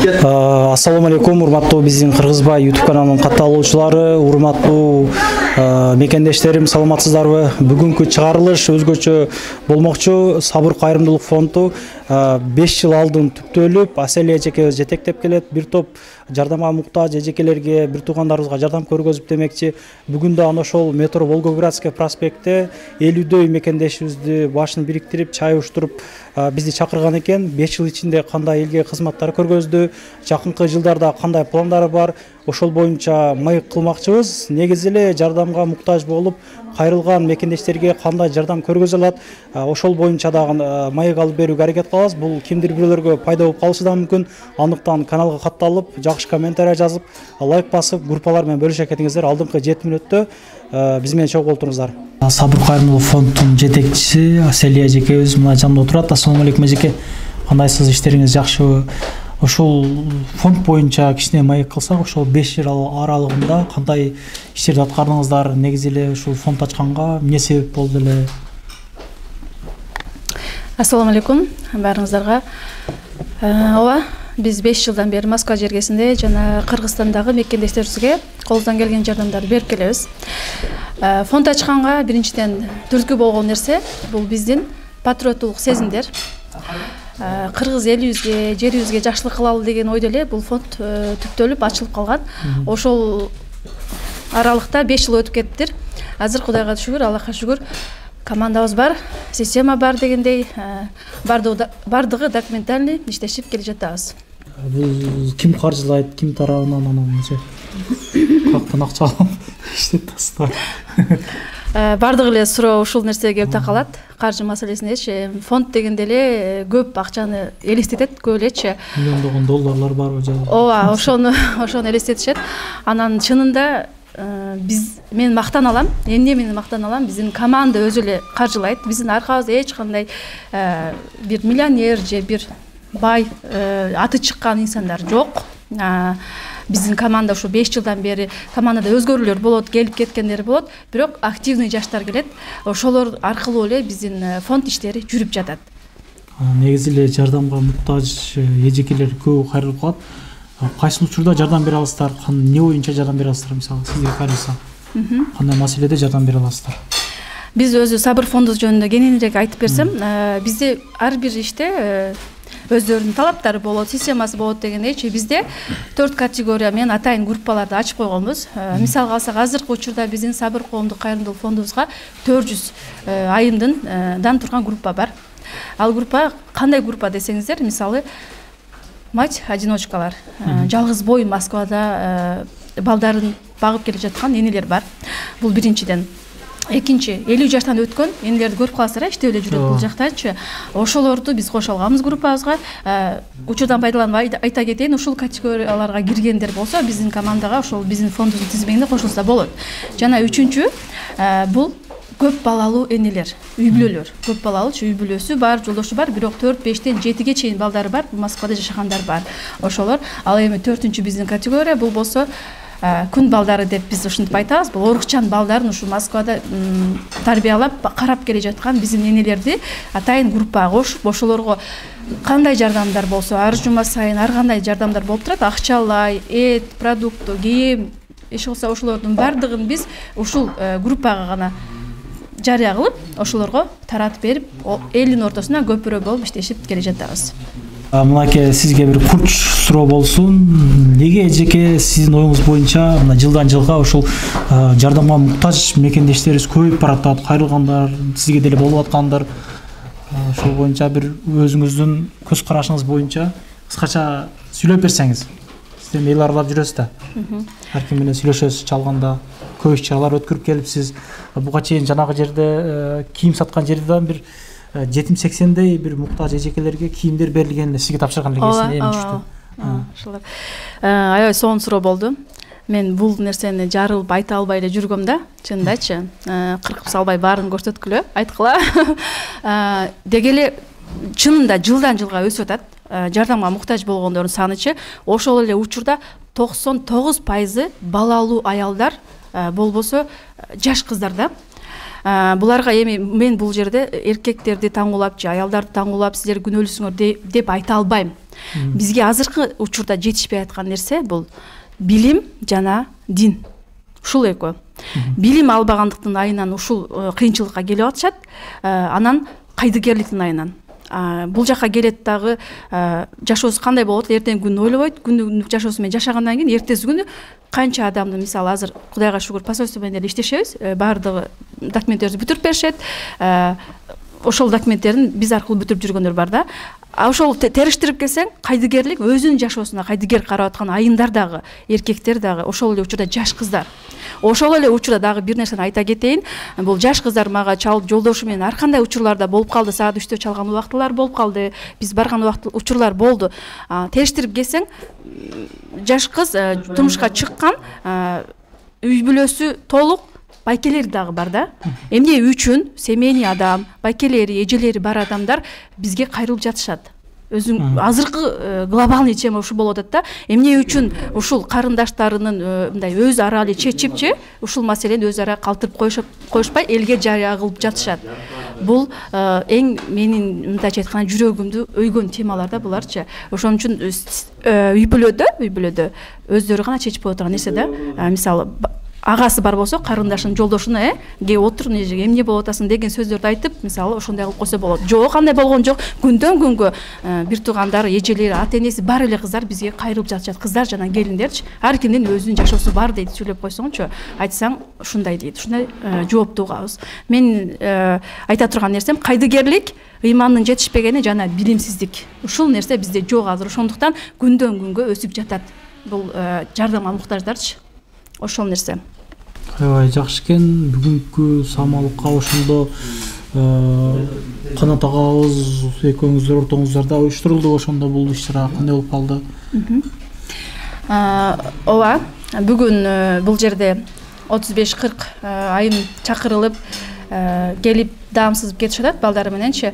Ассаламу алейкум, урматтуу биздин Кыргызбай YouTube каналынын катталуучулары, урматтуу мекендештерим, саламатсыздарбы? Бүгүнкү чыгарылыш өзгөчө болмокчу. Сабыр кайрымдуулук фонду 5 жыл алдын түптөлүп, Аселия эжекебиз жетектеп келет. Бир топ жардамга муктаж эжекелерге, бир туугандарыбызга жардам көргөзүп демекчи. Бүгүн да ана ошол метро Волгоградский проспектте 50дөй мекендешибизди башын бириктирип, чай уштуруп бизди чакырган экен. 5 жыл ичинде кандай элге кызматтар көргөздү, жакынкы жылдарда кандай пландары бар, ошол боюнча маек кылмакчыбыз. Негизи эле жардамга муктаж болуп кайрылган мекендештерге кандай жардам көргөзө алат, ошол боюнча дагы маек алып берүүгө аракет кылабыз. Бул кимдир бирөөлөргө пайда болуп калышы да мүмкүн. Андыктан каналга катталып, жакшы комментарий жазып, лайк басып, группалар менен бөлүшө кетиңиздер. Алдыңкы 7 мүнөттө биз менен чогуу болтуңуздар. Сабыр кайрымдуулук фондунун жетекчиси Аселия эжекебиз мына жанымда отурат. Ассаламу алейкум эжеке. Кандайсыз, иштериңиз жакшыбы? Ошол фонд боюнча кичине маек кылсак, ошол 5 жыл аралыгында кандай иштерди аткардыңыздар? Негизи эле ушул фонд ачканга эмне себеп болду эле? Ассаламу алейкум баарыңыздарга. Ооба, биз 5 жылдан бери Москва жергесинде жана Кыргызстандагы мекендештерибизге колубуздан келген жардамдарды берип келебиз. Фонд ачканга биринчиден түрткү болгон нерсе бул биздин патриоттулук сезимдер. Кыргыз элибизге, жерибизге жакшылык кылалы деген ойдо эле бул фонд түптөлүп ачылып калган. Ошол аралыкта 5 жыл өтүп кеттир. Азыр Кудайга шүгүр, Аллахка шүгүр, командабыз бар, система бар дегендей, бардыгы документальный иштешип келе жатабыз. Бул ким каржылайт, ким тарабынан анан каяктан акча алып иштеп атасыздар? Бардыгы эле суроо ушул нерсеге келип такалат. Каржы маселесиндечи фонд дегенде эле көп акчаны элестетет, көп элечи. Миллиондогон долларлар барбы же? Ооба, ошону элестетишет. Анан чынында мен мактан алам. Эмне мен мактан алам? Биздин команда өзү эле каржылайт. Биздин аркабызда эч кандай бир миллионер же бир бай аты чыккан инсандар жок. Биздин команда ушу 5 жылдан бери командада өзгөрүүлөр болот, келип кеткендер болот, бирок активный жаштар келет. Ошолор аркылуу эле биздин фонд иштери жүрүп жатат. Негизи эле жардамга муктаж эжекелер көп кайрылып калат. Кайсы учурда жардам бере аласыздар? Эмне боюнча жардам бере аласыздар? Мисалы, сизге кайрылса, кандай маселеде жардам бере аласыздар? Биз өзү Сабыр фонду жөнүндө кененирээк айтып берсем, бизде ар бир иште өздөрүнүн талаптары болот, системасы болот дегендейчи. Бизде 4 категория менен атайын группаларды ачып койгонбуз. Мисалга алсак, азыркы учурда биздин Сабыр коомдук кайрымдуулук фондубузга 400 айымдан турган группа бар. Ал группа кандай группа десеңиздер, мисалы мать-одиночкалар, жалгыз бой Москвада балдарын багып келе жаткан энелер бар. Бул биринчиден. Экинчи, 50 жаштан өткөн энелерди көрүп каласыздар, иштеп эле жүрөт бул жактачы. Ошолорду биз кошо алганбыз группабызга. Учурдан пайдаланып айта кетейин, ушул категорияларга киргендер болсо, биздин командага, ошол биздин фондубуздун тизмегине кошулса болот. Жана үчүнчү, бул көп балалуу энелер, үй бүлөлөр. Көп балалуу үй бүлөсү бар, жолдошу бар, бирок 4-5тен 7ге чейин балдары бар, Москвада жашагандар бар. Ошолор. Ал эми 4-үнчү биздин категория бул болсо күн балдары деп биз ушинтип айтабыз. Бул орукчан балдарын ушу Москвада тарбиялап, карап келе жаткан биздин энелерди атайын группага кошуп, ошолорго кандай жардамдар болсо, ар жума сайын ар кандай жардамдар болуп турат. Акчалай, эт, продукт, кийим, эч болсо ошолордун бардыгын биз ушул группага гана жарыя кылып, ошолорго таратып берип, элдин ортосуна көпүрө болуп иштешип келе жатабыз. Мынакей сизге бир курч суроо болсун. Неге эжеке сиздин оюңуз боюнча мына жылдан жылга ушул жардамга муктаж мекендештерибиз көбөйүп баратат, кайрылгандар, сизге деле болуп аткандар? Ошол боюнча бир өзүңүздүн көз карашыңыз боюнча кыскача сүйлөп берсеңиз. Сиз эл аралап жүрөсүз да. Ар ким менен сүйлөшөсүз, чалганда көп иш-чаралар өткөрүп келипсиз. Буга чейин жанагы жерде кийим саткан жерден бир 70-80дей бир муктаж эжекелерге кийимдер берилген, сизге тапшырган эле эми түштү. Ошолор. Аябай сонун суроо болду. Мен бул нерсени жарылып айта албай эле жүргөм да, чындачы. Кыркып салбай баарын көрсөткүлө, айткыла. Деги эле чынында жылдан жылга өсүп атат. Жардамга муктаж болгондордун санычы. Ошол эле учурда 99% балалуу аялдар болбосо жаш кыздар да. Буларга эми мен бул жерде эркектерди таңуулап же аялдарды таңуулап сиздер күнөөлүүсүңөр деп айта албайм. Бизге азыркы учурда жетишпей аткан нерсе бул билим жана дин. Ушул экөө. Билим албагандыктын айынан ушул кыйынчылыкка келип атышат. Анан кайдыгерликтин айынан. Бул жака келет дагы жашоосу кандай болот, эртең күн ойлобойт. Күндүк жашоосу менен жашагандан кийин эртеси күнү канча адамды, мисалы азыр Кудайга шүгүр посольство менен эле иштешебиз. Баардыгы документтерди бүтүрүп беришет. Ошол документтерин биз аркылуу бүтүрүп жүргөндөр бар да. Ошол териштирип келсең, кайдыгерлик өзүнүн жашоосуна кайдыгер карап аткан айындар дагы, эркектер дагы, ошол эле учурда жаш кыздар. Ошол эле учурда дагы бир нерсени айта кетейин. Бул жаш кыздар мага чалып жолдошу менен ар кандай учурларда болуп калды. Саат 3-тө чалган убактылар болуп калды. Биз барган учурлар болду. Териштирип келсең, жаш кыз турмушка чыккан, үй бүлөсү толук, байкелери дагы бар да. Эмне үчүн семейный адам, байкелери, эжелери бар адамдар бизге кайрылып жатышат. Өзүң азыркы глобальный тема ушу болуп атат да. Эмне үчүн ушул карындаштарынын мындай өз ара эле чечипчи ушул маселени өз ара калтырып коюшпай элге жарыя кылып жатышат. Бул эң менин мындайча айтканда жүрөгүмдү өйгөн темалар да буларчы. Ошон үчүн үй бүлөдө өздөрү гана чечип коё турган нерсе да. Мисалы агасы бар болсо, карындашынын жолдошуна ге отур, эмне болуп атасың деген сөздөрдү айтып, мисалы ошондой кылып койсо болот. Жок, андай болгон жок. Күндөн күнгө бир туугандары, эжелери, ата-энеси бар эле кыздар бизге кайрылып жатышат. Кыздар жана келиндерчи, ар кимдин өзүнүн жашоосу бар дейт, сүйлөп койсоңчу, айтсаң ушундай дейт. Ушундай жоопту угабыз. Мен айта турган нерсем кайдыгерлик, ыймандын жетишпегени жана билимсиздик. Ушул нерсе бизде жок азыр. Ошондуктан күндөн күнгө өсүп жатат. Бул жардамга муктаждарчы. Ошол нерсе. Аябай жакшы экен. Бүгүнкү самалыкка ошондо Канат агабыз экөөңүздөр ортоңуздарда уюштурулду. Ошондо бул иш-чара кандай болуп калды? Ооба, бүгүн бул жерде 35-40 айым чакырылып келип даам сызып кетишет балдары мененчи.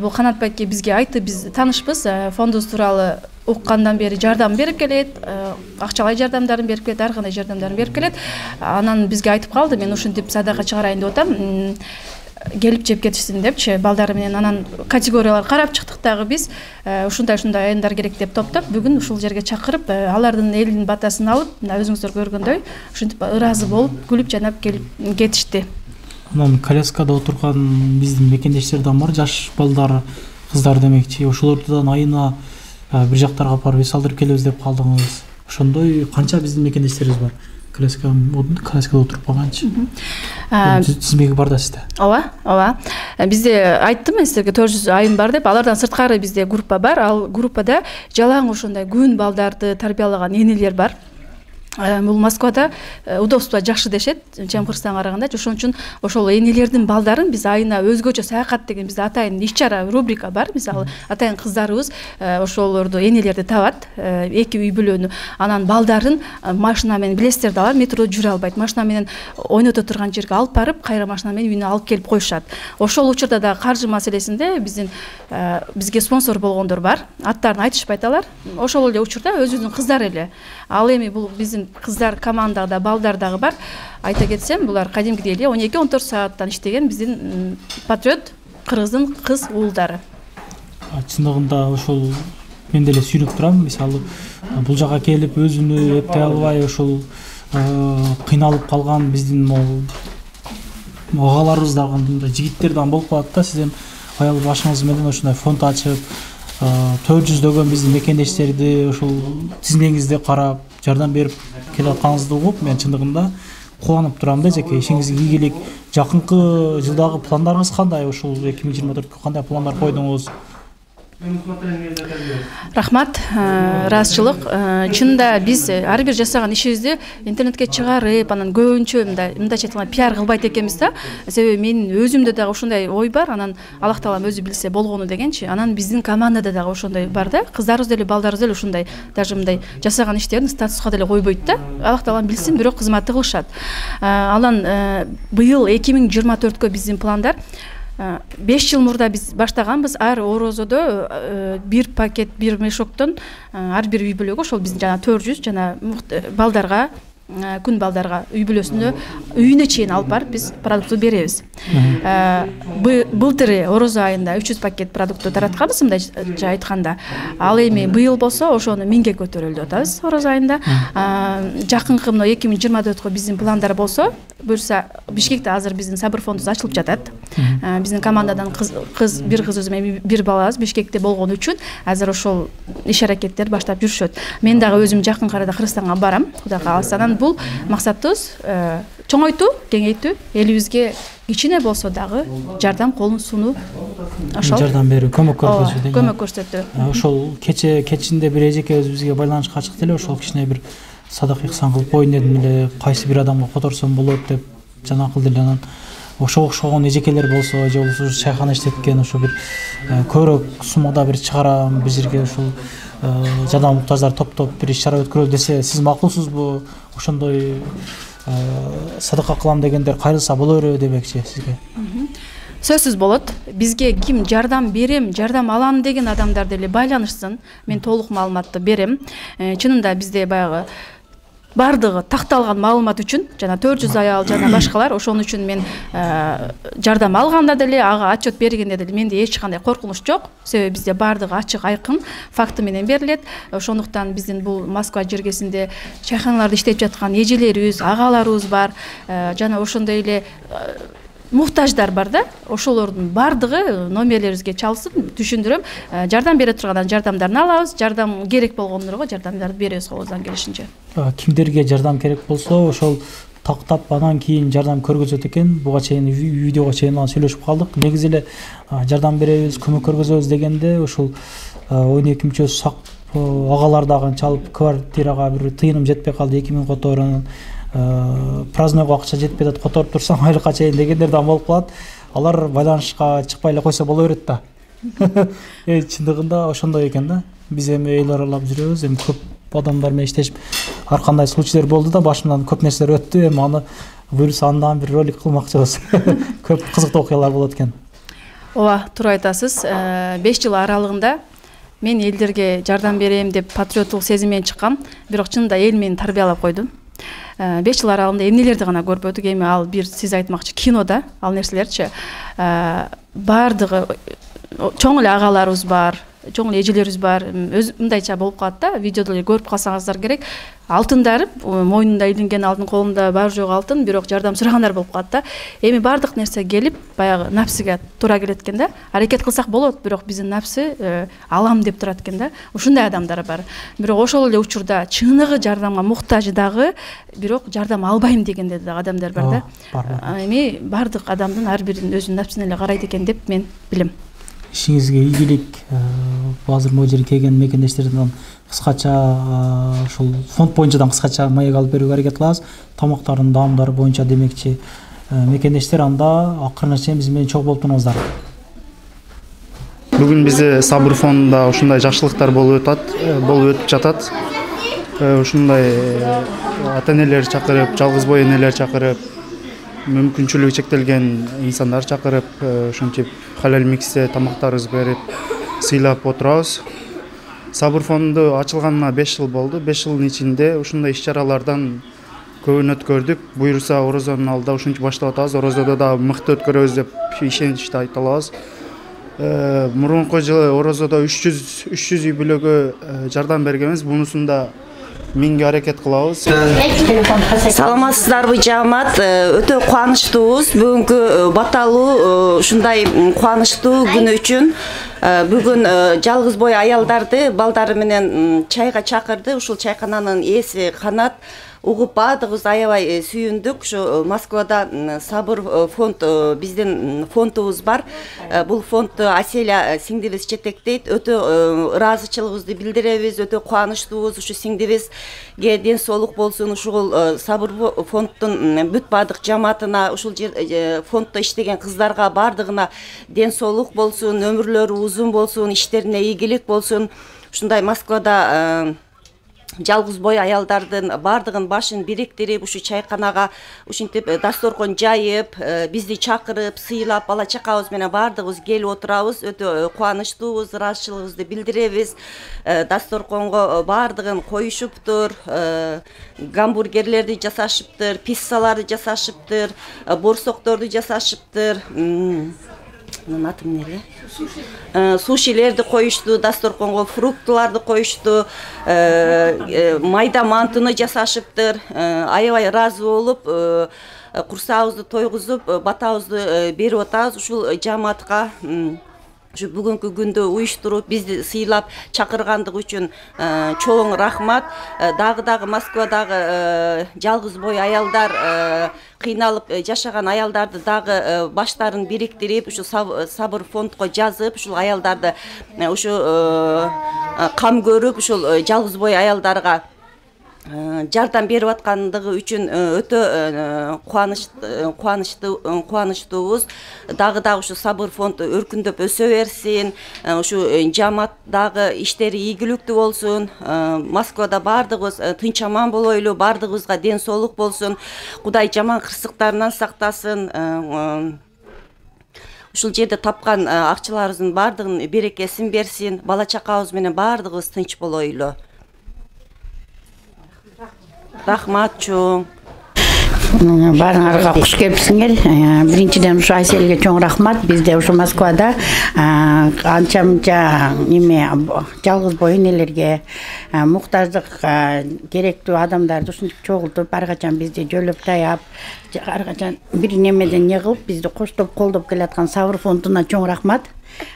Бул Канат байке бизге айтты, биз таанышпыз, фондубуз тууралуу уккандан бери жардам берип келет, акчалай жардамдарын берип келет, ар кандай жардамдарын берип келет. Анан бизге айтып калды, мен ушинтип садака чыгарайын деп атам, келип жеп кетишсин депчи, балдары менен. Анан категориялар карап чыктык дагы биз, ушундай айымдар керек деп топтоп, бүгүн ушул жерге чакырып, алардын элинин батасын алып, мына өзүңүздөр көргөндөй, ушинтип ыраазы болуп, күлүп жанап келип кетишти. Анан коляскада отурган биздин мекендештерден бар, жаш балдар, кыздар демекчи. Ошолордон айына бир жактарга барып эс алдырып келебиз деп калдыңыз. Ошондой канча биздин мекендештерибиз бар? Коляскада отуруп калганчы. Тизмеги бар да сизде? Ооба. Бизде айттым мен силерге 400 айым бар деп. Алардан сырткары бизде группа бар. Ал группада жалаң ошондой күн балдарды тарбиялаган энелер бар. Бул Москвада удобство жакшы дешет, Чемкырстанга караганда. Ошон үчүн ошол энелердин балдарын биз айына өзгөчө саякат деген бизде атайын иш-чара рубрика бар. Мисалы, атайын кыздарыбыз ошолорду энелерди табат, эки үй бүлөнү. Анан балдарын машина менен, билесиздер да, метрода жүрө албайт. Машина менен ойното турган жерге алып барып, кайра машина менен үйүнө алып келип коюшат. Ошол учурда да каржы маселесинде бизге спонсор болгондор бар. Аттарын айтышпайт алар. Ошол эле учурда өзүнүн кыздары эле. Ал эми бул биздин кыздар командада, балдар дагы бар. Айта кетсем, булар кадимкидей эле 12-14 сааттан иштеген биздин патриот кыргыздын кыз уулдары. Чындыгында ошол мен деле сүйүнүп турам. Мисалы, бул жака келип өзүнү эптей албай ошол кыйналып калган биздин агаларыбыз дагы жигиттер дагы болуп калат да. Сиз эми аял башыңыз менен ошондой фонд ачып, 400 биздин мекендештерди ошол тизмеңизди карап, жардам берип келатканыңызды угуп, мен чындыгында кубанып турам да. Жеке ишиңизге ийгилик. Жакынкы жылдагы пландарыңыз кандай? Ошол 2024кө кандай пландар койдуңуз? Рахмат, ыраазычылык. Чынында биз ар бир жасаган ишибизди интернетке чыгарып, анан көбүнчө мындайча айтканда пиар кылбайт экенбиз да. Себеби менин өзүмдө дагы ошондой ой бар, анан Аллах таалам өзү билсе болгону дегенчи. Анан биздин командада дагы ошондой бар да. Кыздарыбыз деле, балдарыбыз деле ошондой, даже мындай жасаган иштерин статуска деле койбойт да. Аллах таалам билсин, бирок кызматты кылышат. Анан быйыл 2024кө биздин пландар 5 жыл мурда биз баштаганбыз. Ар орозодо бир пакет, бир мешоктон ар бир үй бүлөгө, ошол биздин жана 400 жана балдарга күн балдарга үй бүлөсүндө үйүнө чейин алып барып биз продуктту беребиз. Былтыр орозо айында 300 пакет продукту таратканбыз, мындайча айтканда. Ал эми быйыл болсо ошону 1000ге көтөрөлдү атабыз орозо айында. Жакынкы мына 2024 биздин пландар болсо, буюрса Бишкекте азыр биздин сабыр фондубуз ачылып жатат. Биздин командадан бир кыз өзүм бир балабыз Бишкекте болгон үчүн азыр ошол иш аракеттер баштап жүрүшөт. Мен дагы өзүм жакын арада Кыргызстанга барам, Кудай кааласа. Анан бул максатыбыз чоңойтуу, кеңейтүү, элибизге кичине болсо дагы жардам колун сунуу, ошол жардам берүү, көмөк көрсөтүү. Көмөк көрсөтүү. Ошол кечинде бир эжекебиз бизге байланышка чыкты эле, ошол кичине бир садак ихсан кылып коеюн дедим эле, кайсы бир адамга которсом болот деп жана кылды эле. Анан ошого окшогон эжекелер болсо, же болбосо чайхана иштеткен ошо бир көбүрөөк суммада бир чыгарам, бир жерге ушул жардам муктаждар топтоп бир иш чара өткөрөлү десе, сиз макулсузбу? Ошондой садака кылам дегендер кайрылса боло береби демекчи сизге? Сөзсүз болот. Бизге ким жардам берем, жардам алам деген адамдар деле байланышсын. Мен толук маалыматты берем. Чынында бизде баягы бардыгы такталган маалымат үчүн жана 400 аял жана башкалар, ошон үчүн мен жардам алганда деле, ага отчет бергенде деле менде эч кандай коркунуч жок. Себеби бизде бардыгы ачык, айкын, факты менен берилет. Ошондуктан биздин бул Москва жергесинде чайханаларда иштеп жаткан эжелерибиз, агаларыбыз бар, жана ошондой эле муктаждар бар да, ошолордун бардыгы номерлерибизге чалсын, түшүндүрөм. Жардам бере турган жардамдарын алабыз, жардам керек болгондорго жардамдарды беребиз колубуздан келишинче. Кимдерге жардам керек болсо, ошол тактап анан кийин жардам көргөзөт экен. Буга чейин видеого чейин сүйлөшүп калдык. Негизи эле жардам беребиз, көмөк көргөзөбүз дегенде ошол 12 мүчө сак агалар дагы чалып квартирага бир тыйыным жетпей калды, 2000 которон празднойго акча жетпей атат, которуп турсаң айлыкка чейин дегендер да болуп калат. Алар байланышка чыкпай эле койсо боло берет да. Чындыгында ошондой экен да. Биз эми эл аралап жүрөбүз, эми көп адамдар менен иштешип ар кандай случайлар болду да, башымдан көп нерселер өттү. Эми аны буюрса андан бир ролик кылмакчыбыз. Көп кызыктуу окуялар болот экен. Ооба, туура айтасыз. 5 жыл аралыгында мен элдерге жардам берем деп патриоттук сезим менен чыккам, бирок чынында эл мени тарбиялап койду. 5 жыл аралыгында эмнелерди гана көрүп өтүк. Эми ал бир сиз айтмакчы кинода ал нерселерчи бардыгы чоң эле агаларыбыз бар, чоң эле эжелерибиз бар. Өз мындайча болуп калат да, видеодо эле көрүп калсаңыздар керек. Алтындары мойнунда илинген алтын, колунда бар жок алтын, бирок жардам сурагандар болуп калат да. Эми бардык нерсе келип, баягы напсиге туура келет экен да. Аракет кылсак болот, бирок биздин напсы алам деп турат экен да. Ушундай адамдар бар. Бирок ошол эле учурда чыныгы жардамга муктаж дагы, бирок жардам албайм дегенде дагы адамдар бар да. Эми бардык адамдын ар биринин өзүнүн напсына эле карайт экен деп мен билем. Ишиңизге ийгилик, азыр могу жерге келген мекендештерден кыскача ушул фонд боюнчадан кыскача маек алып берүүгө аракет кылабыз. Тамактардын даамдары боюнча демекчи мекендештер анда акырына чейин биз менен чогуу болуп туруңуздар. Бүгүн бизде Сабыр фондунда ушундай жакшылыктар болуп өтүп жатат. Ушундай ата-энелер чакырып, жалгыз бой энелер чакырып, мүмкүнчүлүгү чектелген инсандар чакырып, ушинтип халал миксте тамактарыбызды берип, сыйлап отурабыз. Сабыр фонду ачылганына 5 жыл болду. 5 жылдын ичинде ушундай иш-чаралардан көбүн өткөрдүк. Буюрса орозонун алдында ушинтип баштап атабыз. Орозодо да мыкты өткөрөбүз деп ишеничте айта алабыз. Мурунку жылы орозодо 300 үй бүлөгө жардам бергенбиз. Бунусунда 1000ге аракет кылабыз. Саламатсыздарбы жамаат, өтө кубанычтуубуз. Бүгүнкү баталуу ушундай кубанычтуу күнү үчүн бүгүн жалгыз бой аялдарды балдары менен чайга чакырды. Ушул чайкананын ээси Канат угуп баардыгыбыз аябай сүйүндүк. Ушу Москвада Сабыр фонд биздин фондубуз бар. Бул фондду Аселя сиңдибиз жетектейт. Өтө ыраазычылыгыбызды билдиребиз, өтө кубанычтуубуз. Ушу сиңдибизге ден соолук болсун. Ушул Сабыр фонддун бүт баардык жамаатына, ушул фонддо иштеген кыздарга баардыгына ден соолук болсун, өмүрлөрү узун болсун, иштерине ийгилик болсун. Ушундай Москвада жалгыз бой аялдардын бардыгын башын бириктирип ушу чайканага ушинтип дасторкон жайып, бизди чакырып, сыйлап, бала чакабыз менен бардыгыбыз келип отурабыз. Өтө кубанычтуубуз, ыраазычылыгыбызды билдиребиз. Дасторконго бардыгын коюшуптур, гамбургерлерди жасашыптыр, писсаларды жасашыптыр, борсокторду жасашыптыр. Мунун аты эмне эле? Сушилерди коюшту, дасторконго фруктыларды коюшту, майда мантыны жасашыптыр. Аябай ыраазы болуп, курсагыбызды тойгузуп, батабызды берип атабыз ушул жамаатка. Şu bugünkü günde uyuşturup bizi sıylap çakırgandık üçün çoğun rahmat. Dagı Moskvadagı жалгыз boy ayaldar kıynalıp yaşagan ayaldardı dagı başların biriktirip şu sabır fondko жазып şu ayaldardı şu kam görüp şu жалгыз boy ayaldarga жардам берип аткандыгы үчүн өтө кубанычтуубуз. Дагы ушу сабыр фонду өркүндөп өсө берсин, ушу жамааттагы иштери ийгиликтүү болсун, Москвада бардыгыбыз тынч аман болойлу, бардыгыбызга ден соолук болсун, Кудай жаман кырсыктарынан сактасын. Ушул жерде тапкан акчаларыбыздын бардыгын берекесин берсин, бала чакабыз менен бардыгыбыз тынч болойлу. Рахмат чоң. Барыңарга куш келипсиңер. Биринчиден ушу Айселге чоң рахмат. Бизде ушу Москвада анча неме жалгыз бой энелерге муктаждык керектүү адамдарды ушинтип чогултуп, ар качан бизди жөлөп таяп, ар качан бир немеден не кылып, бизди коштоп колдоп келаткан Сабыр фондуна чоң рахмат.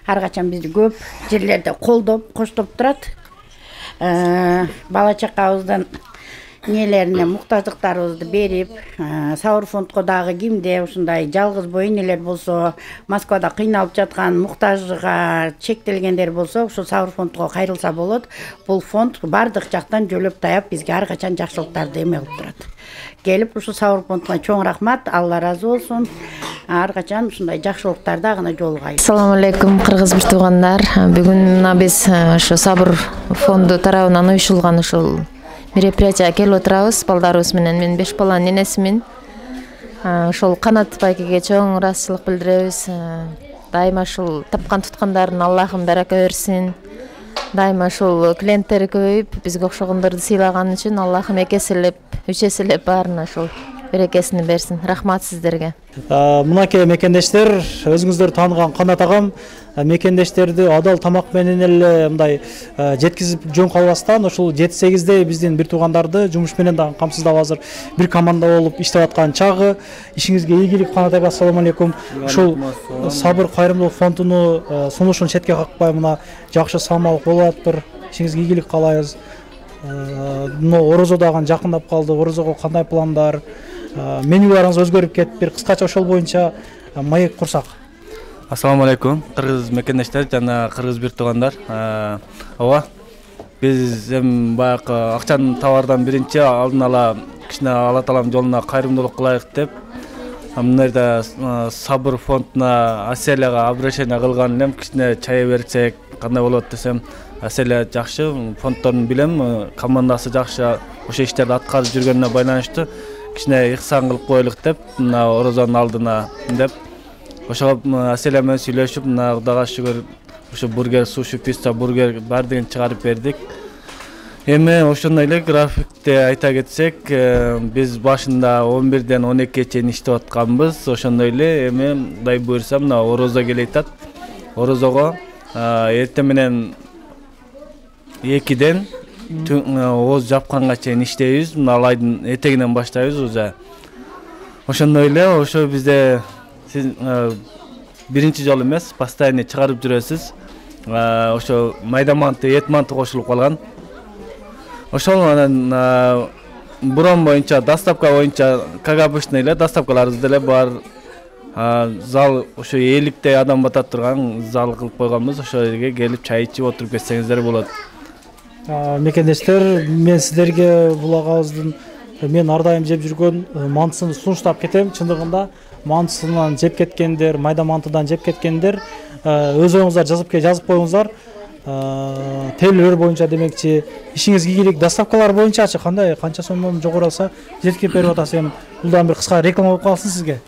Ар качан бизди көп жерлерде колдоп, коштоп турат. Бала чакабыздан нелерине муктаждыктарыбызды берип, Сабыр фондко дагы кимде ушундай жалгыз бой энелер болсо, Москвада кыйналып жаткан муктажга чектелгендер болсо, ушу Сабыр фондко кайрылса болот. Бул фонд бардык жактан жөлөп таяп бизге ар качан жакшылыктарды эме кылып турат. Келип ушу Сабыр фондуна чоң рахмат, Алла разы болсун. Ар качан ушундай жакшылыктарда гана жолугайбыз. Assalamu алейкум, кыргыз бир туугандар. Бүгүн мына биз ошо Сабыр фонду тарабынан уюшулган ушул мероприятияга келип отурабыз. Балдарыбыз менен, мен 5 баланын энесимин. Ошол Канат байкеге чоң ыраазычылык билдиребиз. Дайыма ушул тапкан туткандарын Аллахым барака берсин. Дайыма ушул клиенттери көбөйүп, бизге окшогондорду сыйлаган үчүн Аллахым экеселеп, үчеселеп баарына ушул берекесин берсин. Рахмат сиздерге. Мынакей мекендештер, өзүңүздөр тааныган Канат агам мекендештерди адал тамак менен эле мындай жеткизип жөн калбастан ушул 7-8де биздин бир туугандарды жумуш менен дагы камсыздап азыр бир команда болуп иштеп аткан чагы. Ишиңизге ийгилик. Канат ага, ассаламу алейкум. Ушул Сабыр кайрымдуулук фондунун сунушун четке какпай мына жакшы салмалык болуп атыптыр. Ишиңизге ийгилик каалайбыз. Орозо дагы жакындап калды. Орозого кандай пландар? Менюларыңыз өзгөрүп кетип, бир кыскача ошол боюнча маек курсак. Assalamu alaikum, kırgız mekendештер жана кыргыз бир туугандар. Ооба, биз баягы акчанын товардан биринчи алдын ала кичине Алла тааланын жолуна кайрымдуулук кылайык деп, мына жерде Сабыр фондуна Аселяга обращение кылган элем, кичине чай берсек кандай болот десем, Аселя жакшы, фонддорун билем, командасы жакшы, ошо иштерди аткарып жүргөнүнө байланыштуу кичине ихсан кылып коелук деп, мына орозонун алдына деп ошого Аселя менен сүйлөшүп, мына Кудайга шүгүр ошо бургер, суши, пицца, бургер баардыгын чыгарып бердик. Эми ошондой эле графикте айта кетсек, биз башында 11ден 12ге чейин иштеп атканбыз. Ошондой эле эми Кудай буйрса мына орозо келе атат. Орозого эртең менен 2ден ооз жапканга чейин иштейбиз. Мына айдын этегинен баштайбыз уже. Ошондой эле ошо бизде сиз биринчи жолу эмес, постоянно чыгарып жүрөсүз. Ошо майда манты, эт манты кошулуп калган. Ошол анан бурон боюнча, доставка боюнча, как обычно эле доставкаларыбыз деле бар. Зал ошо 50 адам батат турган зал кылып койгонбуз. Ошол жерге келип чай ичип отуруп кетсеңиздер болот. Мекендештер, мен сиздерге бул агабыздын мен ар дайым жеп жүргөн мантысын сунуштап кетем. Чындыгында мантысынан жеп кеткендер, майда мантыдан жеп кеткендер, өз оюңуздар жазып коюңуздар. тейлөө боюнча демекчи ишиңизге ийгилик, доставкалар боюнчачы кандай, канча сомдон жогору алса жеткирип берип атасыз. Эми бул дагы бир кыска реклама болуп калсын сизге.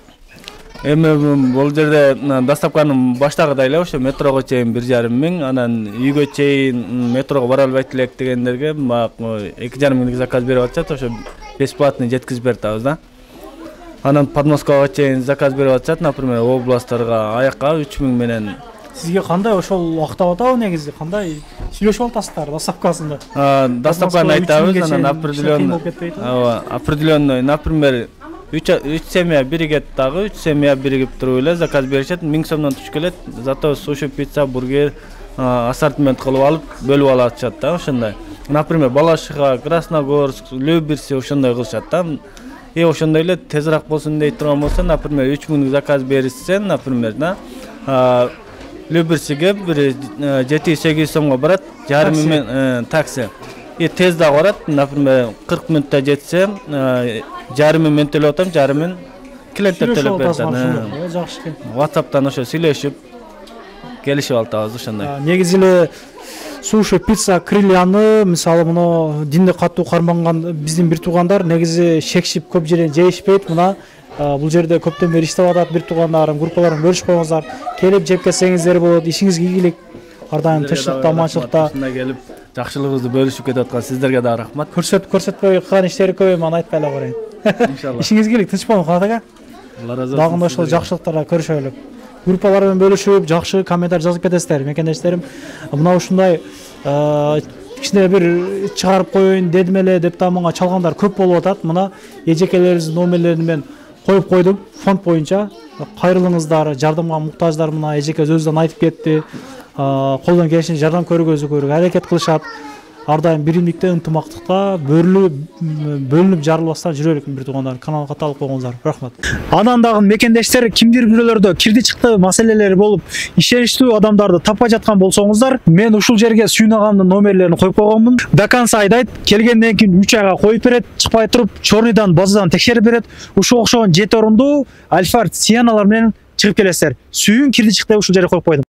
Эми бул жерде доставканын баштагыдай эле ошо метрого чейин 1,5 миң, анан үйгө чейин метрого бара албайт элек дегендерге 2,5 миңдик заказ берип атышат, ошо бесплатный жеткизип берип атабыз да. Анан Подмосковго чейин заказ берип атышат, например, областтарга аякка 3 миң менен. Сизге кандай ошол актап атабы негизи? Кандай сүйлөшүп атасыздар доставкасында? Доставканы айтабыз, анан определенный, например, 3 семья биригет дагы, 3 семья биригип туруп эле заказ беришет, 1000 сомдон түшүп келет. Зато суши, пицца, бургер ассортимент кылып алып, бөлүп алышат да, ошондой. Например, Балашиха, Красногорск, Люберси ошондой кылышат да. Ошондой эле тезирээк болсун дейт турган болсо, например, 3 миңдик заказ беришсен, например, да. Люберсиге бир 7-8 сомго барат, жарым миң такси. Тез да барат, например, 40 мүнөттө жетсе, жарым миң төлөп атам, жарым миң клиенттер төлөп берет. Жакшы экен. WhatsApp'тан ошо сүйлөшүп келишип атабыз ошондой. Негизи эле суши, пицца, крильяны, мисалы муну динде катуу карманган биздин бир туугандар негизи шекшип көп жерден жейишпейт. Мына бул жерде көптөн бери иштеп атат бир туугандарым, группаларым бөлүшүп койгоңуздар. Келип жеп келсеңиздер болот, ишиңизге ийгилик. Ар дайым тынччылыкта, аманчылыкта келип жакшылыгыңызды бөлүшүп кетип аткан сиздерге да рахмат. Көрсөтпөй кылган иштери көп эми, аны айтпай эле коеюн. Иншалла. Ишиңизге ийгилик, тынч болуңуз Канат ака. Алла разы болсун. Дагы ошол жакшылыктарга көрүшөлү. Группалар менен бөлүшүп, жакшы комментарий жазып кетесиздер, мекендештерим. Мына ушундай кичине бир чыгарып коеюн дедим эле деп да мага чалгандар көп болуп атат. Мына эжекелерибиздин номерлерин мен коюп койдум фонд боюнча. Кайрылыңыздар, жардамга муктаждар, мына эжеке өзүнөн айтып кетти. Колдон келишинче жардам көргөзүүгө аракет кылышат. Ар дайым биримдикте, ынтымактыкта бөлүнүп жарылбастан жүрөлүк бир туугандар. Каналга каталып койгоңуздар. Рахмат. Анан дагы мекендештер кимдир бирөөлөрдө кирди чыкты маселелери болуп, ишеништүү адамдарды таппай жаткан болсоңуздар, мен ушул жерге Сүйүн агамдын номерлерин коюп койгонмун. До конца айдайт, келгенден кийин 3 айга коюп берет, чыкпай туруп, чорныйдан базадан текшерип берет. Ушуга окшогон 7 орундуу Альфард Сианалар менен чыгып келесиздер. Сүйүн кирди чыкты ушул жерге коюп койдум.